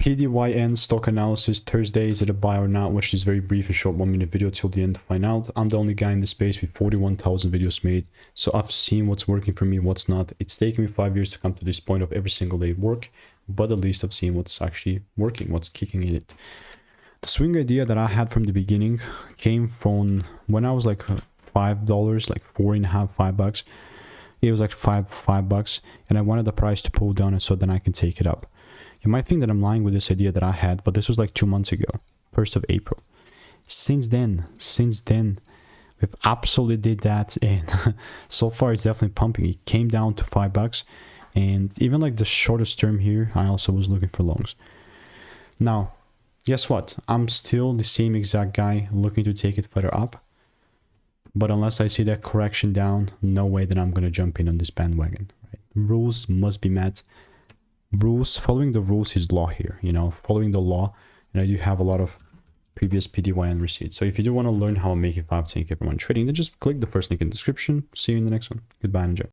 PDYN stock analysis Thursday. Is it a buy or not? Which is very brief, a short 1-minute video till the end to find out. I'm the only guy in this space with 41,000 videos made. So I've seen what's working for me, what's not. It's taken me 5 years to come to this point of every single day work, but at least I've seen what's actually working, what's kicking in it. The swing idea that I had from the beginning came from when I was like $5, like $4.50, $5. It was like $5, and I wanted the price to pull down, and so then I can take it up. You might think that I'm lying with this idea that I had, but this was like 2 months ago, 1st of April. Since then, we've absolutely did that, and so far it's definitely pumping. It came down to $5, and even like the shortest term here, I also was looking for longs. Now, guess what? I'm still the same exact guy looking to take it further up. But unless I see that correction down, no way that I'm going to jump in on this bandwagon. Right? Rules must be met. Following the rules is law here. You know, following the law. And I do have a lot of previous PDYN receipts. So if you do want to learn how to make it 5, 10K per month trading, then just click the first link in the description. See you in the next one. Goodbye and enjoy.